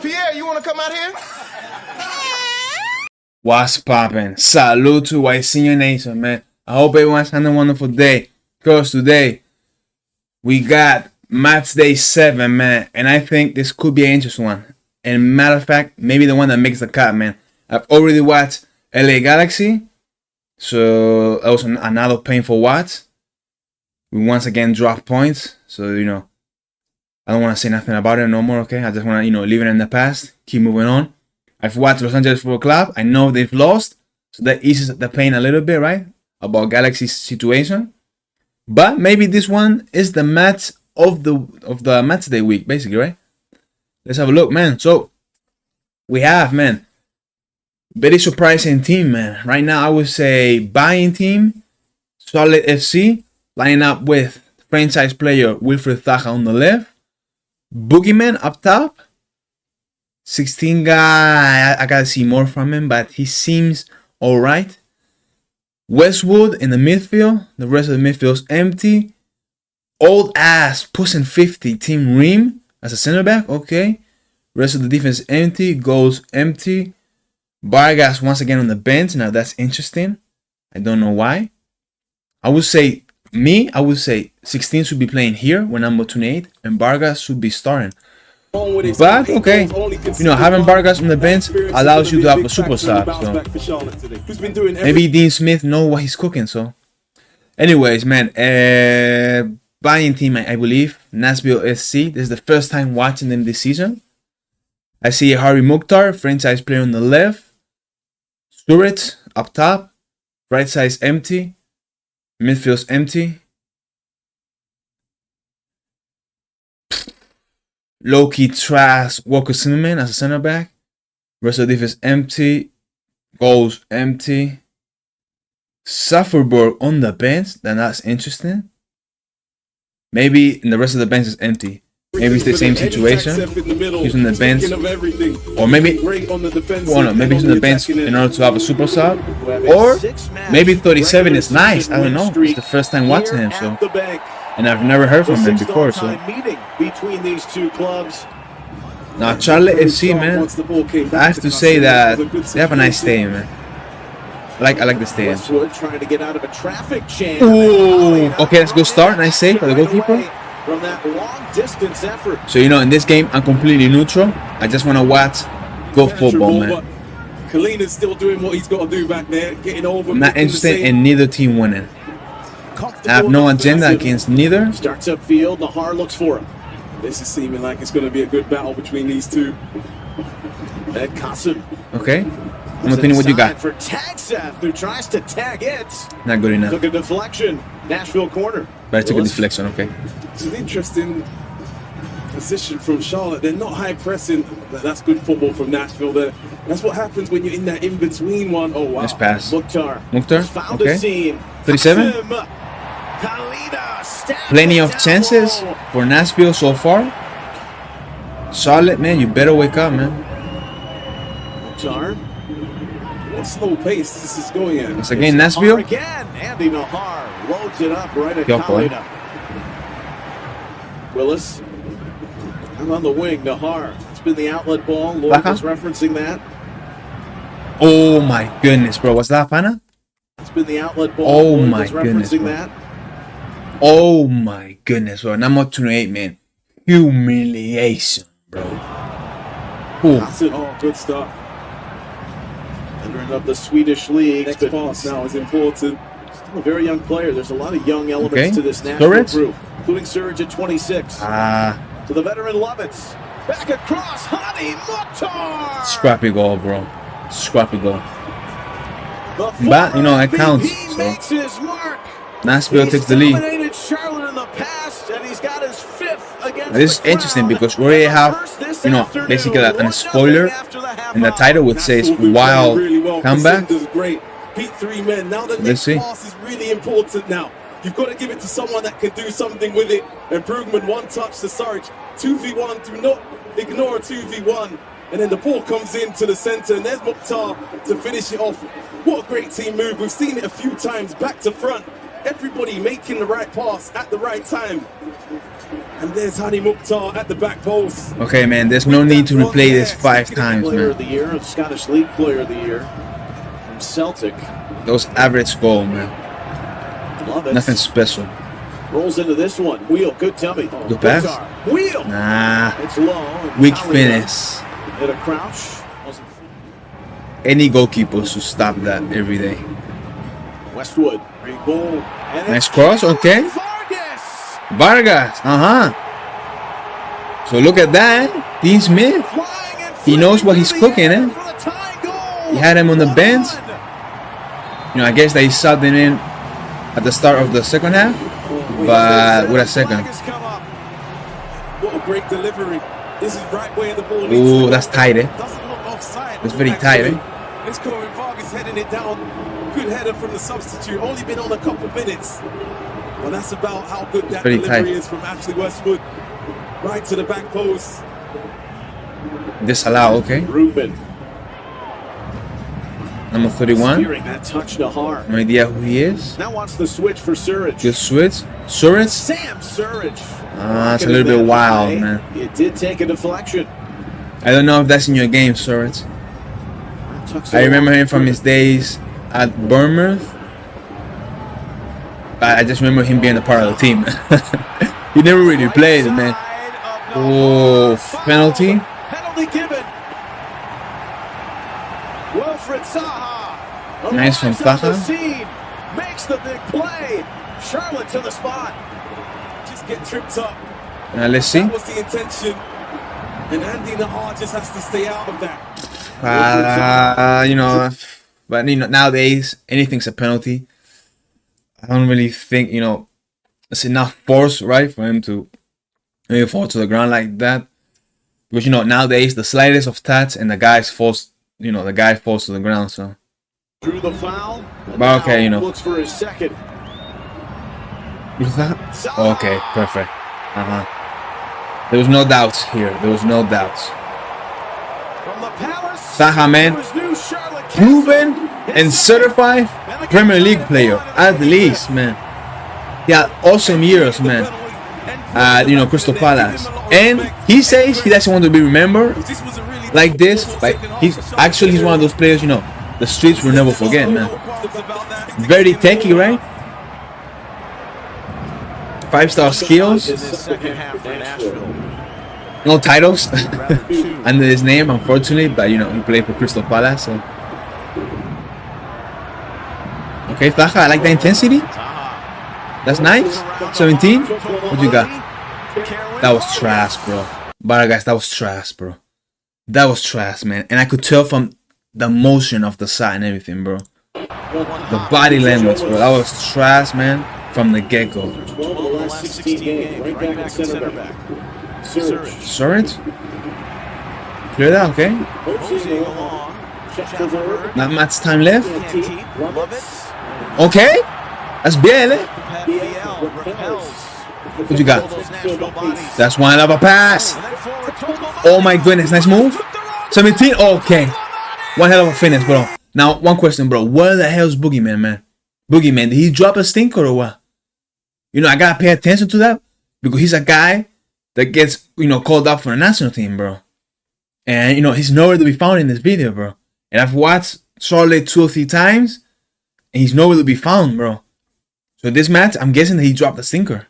Pierre, you want to come out here? What's poppin'? Salute to White Senior Nation, man. I hope everyone's having a wonderful day. Because today, we got Matchday 7, man. And I think this could be an interesting one. And matter of fact, maybe the one that makes the cut, man. I've already watched LA Galaxy. So, that was another painful watch. We once again dropped points. So, I don't want to say nothing about it no more, okay? I just want to, leave it in the past. Keep moving on. I've watched Los Angeles Football Club. I know they've lost. So that eases the pain a little bit, right? About Galaxy's situation. But maybe this one is the match of the match day week, basically, right? Let's have a look, man. So, we have, man, very surprising team, man. Right now, I would say buying team, Solid FC, lining up with franchise player Wilfred Zaha on the left. Boogeyman up top. 16 guy, I gotta see more from him, but he seems alright. Westwood in the midfield. The rest of the midfield's empty. Old ass pushing 50 Team Ream as a center back. Okay. Rest of the defense empty. Goals empty. Vargas once again on the bench. Now that's interesting. I don't know why. I would say 16 should be playing here when number 28, and Vargas should be starting. But okay, having Vargas on the bench allows you to have a super sub. So maybe Dean Smith know what he's cooking. So, anyways, man, buying team, I believe Nashville SC. This is the first time watching them this season. I see Harry Mukhtar, franchise player on the left. Sturridge up top. Right side's empty. Midfield's empty. Low-key trash Walker Zimmerman as a center back. Rest of the defense empty. Goals empty. Sufferberg on the bench. Then that's interesting. Maybe the rest of the bench is empty. Maybe it's the same situation. He's on the bench. Or maybe maybe he's on the bench in order to have a super sub. Or maybe 37 is nice. I don't know. It's the first time watching him, so. And I've never heard from him before, so. Now, Charlotte FC, man, I have to say that they have a nice stadium, man. I like the stadium. Ooh, okay, let's go start. Nice save for the goalkeeper. So, in this game, I'm completely neutral. I just want to watch good football, man. Kalina's still doing what he's got to do back there, getting over. I'm not interested in neither team winning. I have no agenda against neither. Starts up field, Nahar looks for him. This is seeming like it's going to be a good battle between these two. Ed Kasim. Okay. I'm opinion what you got. For Tagseth, who tries to tag it. Not good enough. Took a deflection. Nashville corner. But I took a deflection, okay. It's an interesting position from Charlotte. They're not high pressing. That's good football from Nashville there. That's what happens when you're in that in-between one. Oh, wow. Nice pass. Mukhtar, okay. 37. Plenty of chances for Nashville so far. Charlotte, man, you better wake up, man. Mukhtar. What slow pace this is going at. Once again, Nashville. Again, Andy Nahar loads it up right at Kalina. Willis. I'm on the wing, Nahar. It's been the outlet ball. Lloyd was referencing that. Oh my goodness, bro. What's that, Pana? It's been the outlet ball. Oh Lloyd my goodness, bro. That. Oh my goodness, bro. Number 28, man. Humiliation, bro. Ooh. Oh, good stuff. Entering up the Swedish league. Next pass now is important. Still a very young player. There's a lot of young elements to this Nashville group, including Surge at 26. To the veteran Lovitz. Back across, Hadi Mukhtar. Scrappy goal, bro. Scrappy goal. But, it counts. So. Nashville takes the lead. This is interesting because we already have, basically a spoiler in the title which says wild comeback. Beat 3 men. Now the next pass is really important now. You've got to give it to someone that can do something with it. And Brugman, one touch to Sarge. 2v1, do not ignore a 2v1. And then the ball comes into the center, and there's Mukhtar to finish it off. What a great team move. We've seen it a few times, back to front. Everybody making the right pass at the right time. And there's Hani Mukhtar at the back post. Okay, man, there's no need to replay this 5 times, Player man. of the year, Scottish League Player of the Year from Celtic. Those average goal, man. Love it. Nothing special. Rolls into this one. Wheel, good tummy. Good pass? Wheel. Nah. It's low. Weak finish. Hit a crouch. Any goalkeeper should stop that every day. Westwood. Great ball. Nice cross, okay. Vargas, So look at that. Dean Smith. He knows what he's cooking, eh? He had him on the bench. You know, I guess they subbed him in at the start of the second half. But with a second. What a great delivery. This is right where the ball Ooh, that's tight, eh? That's very tight, eh? Let's go with Vargas heading it down. Good header from the substitute. Only been on a couple minutes. Well, that's about how good that delivery is from Ashley Westwood. Right to the back post. Disallow, okay. Ruben. Number 31. That touch to Hart. No idea who he is. Now wants the switch for Surridge. Good switch. Surridge? Sam Surridge. It's a little bit wild, man. It did take a deflection. I don't know if that's in your game, Surridge. I remember him from his days at Bournemouth. I just remember him being a part of the team. He never really played, man. Oh, penalty. Penalty given. Wilfred Zaha. Nice from Zaha. Makes the big play. Charlotte to the spot. Just get tripped up. Now let's see. That was the intention. And Andy Nahar just has to stay out of that. You know, but you know, nowadays anything's a penalty. I don't really think, you know, it's enough force, right, for him to maybe fall to the ground like that. Because, you know, nowadays the slightest of touch and the guy falls, you know, the guy falls to the ground. So through the foul. But okay, you know. Looks for his second. What's that? Okay, perfect. There was no doubts here. There was no doubts. Zaha, man, proven and certified Premier League player at least, man. He had awesome years, man. You know, Crystal Palace, and he says he doesn't want to be remembered like this. Like he's one of those players, you know, the streets will never forget, man. Very techy, right? 5-star skills. No titles under his name, unfortunately, but you know, he played for Crystal Palace. So. Okay, Zaha, I like the intensity. That's nice. 17. What you got? That was trash, bro. Vargas, that was trash, bro. That was trash, man. And I could tell from the motion of the side and everything, bro. The body language, bro. That was trash, man, from the get-go. Surridge? Clear that, okay? Not much time left. Okay? That's Biel, eh? What you got? That's one hell of a pass. Oh my goodness, nice move. 17, okay. One hell of a finish, bro. Now, one question, bro. Where the hell is Boogeyman, man? Boogeyman, did he drop a stinker or what? You know, I gotta pay attention to that because he's a guy that gets, you know, called up for the national team, bro. And, you know, he's nowhere to be found in this video, bro. And I've watched Charlotte 2 or 3 times, and he's nowhere to be found, bro. So this match, I'm guessing that he dropped a stinker.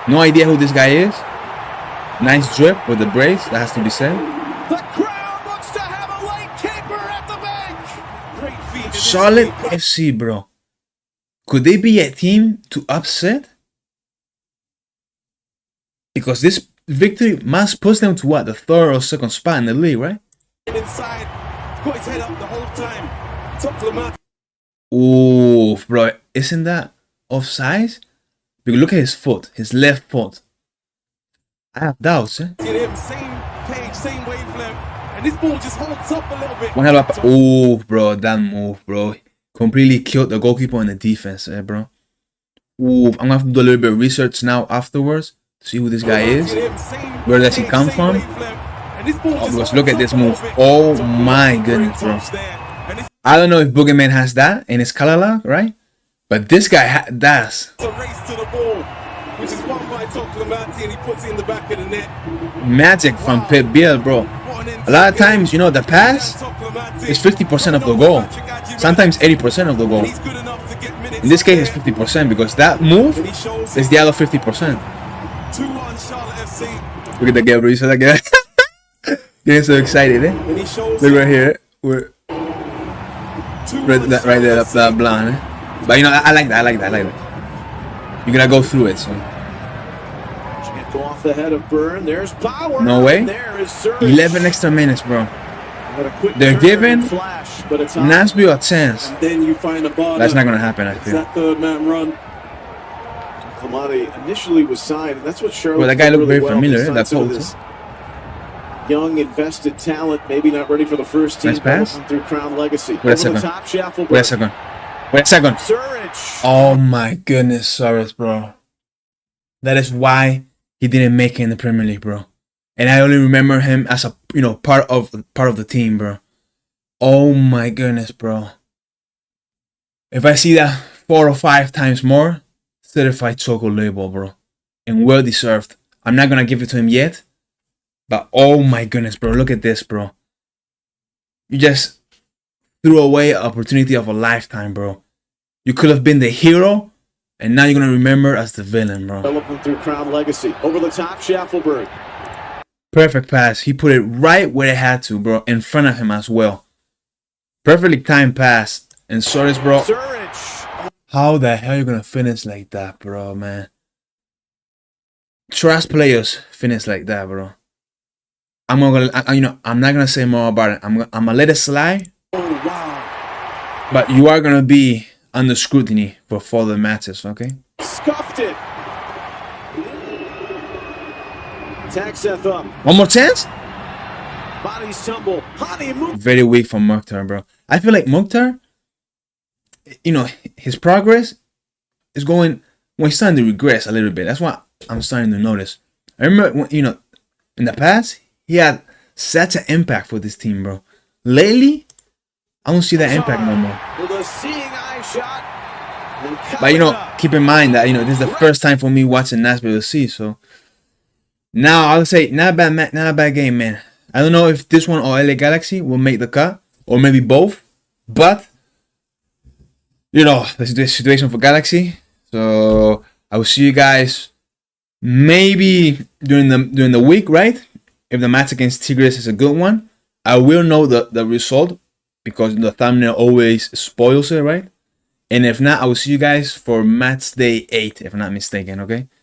No idea who this guy is. Nice drip with the brace, that has to be said. The crowd wants to have a late keeper at the bench. Great feat. Charlotte FC, bro. Could they be a team to upset? Because this victory must push them to what? The 3rd or 2nd spot in the league, right? Inside, got his head up the whole time. Top of the mat. Ooh, bro, isn't that offside? Because look at his foot, his left foot. I have doubts, eh? Same page, same wavelength, and this ball just holds up a little bit. One hell of a... Ooh, bro, that move, bro. Completely killed the goalkeeper and the defense, eh, bro. Ooh, I'm gonna have to do a little bit of research now afterwards to see who this guy is. Where does he come from? Oh, because look at this move. Oh my goodness, bro. I don't know if Boogeyman has that in his color lock, right? But this guy does. It's a race to the ball. Magic from Biel, bro. A lot of times, you know, the pass is 50% of the goal. Sometimes 80% of the goal. In this case, it's 50% because that move is the other 50%. Look at the guy, bro. You saw that guy? Getting so excited, eh? Look right here. We're right there, that blonde, eh? But you know, I like that. I like that. You're gonna go through it, so. Go off the head of Byrne. There's power. No way. 11 extra minutes, bro. They're giving Nashville a chance. Then you find that's not gonna happen, I feel. That third man run. Kamadi initially was signed, and that's what Charlotte. Well, that guy looked very familiar. That's all. Young, invested talent, maybe not ready for the first team. Nice pass. Through Crown Legacy. Wait a second. Wait a second. Wait a second. Oh my goodness, Suarez, bro. That is why he didn't make it in the Premier League, bro. And I only remember him as a part of the team, bro. Oh my goodness, bro. If I see that 4 or 5 times more, certified choco label, bro, and well deserved. I'm not gonna give it to him yet, but oh my goodness, bro, look at this, bro. You just threw away an opportunity of a lifetime, bro. You could have been the hero, and now you're gonna remember as the villain, bro. Developing through Crown Legacy, over the top, Schaffelberg. Perfect pass. He put it right where it had to, bro, in front of him as well. Perfectly timed pass, and Suarez, bro. How the hell are you gonna finish like that, bro, man? Trust players finish like that, bro. I'm not gonna say more about it. I'm gonna let it slide. Oh, wow. But you are gonna be under scrutiny for further matches, okay? Scuffed it. Taxeth up. One more chance? Bodies tumble. Very weak from Mukhtar, bro. I feel like Mukhtar, you know, his progress is going, well, he's starting to regress a little bit. That's what I'm starting to notice. I remember, when, you know, in the past, he had such an impact for this team, bro. Lately, I don't see that impact no more. With a seeing eye shot. But, you know, keep in mind that, you know, this is the first time for me watching Nashville FC, so. Now, I'll say, not a bad game, man. I don't know if this one or LA Galaxy will make the cut, or maybe both, but you know, this is the situation for Galaxy. So I will see you guys maybe during the week, right? If the match against Tigres is a good one, I will know the result because the thumbnail always spoils it, right? And if not, I will see you guys for Matchday 8, if I'm not mistaken, okay?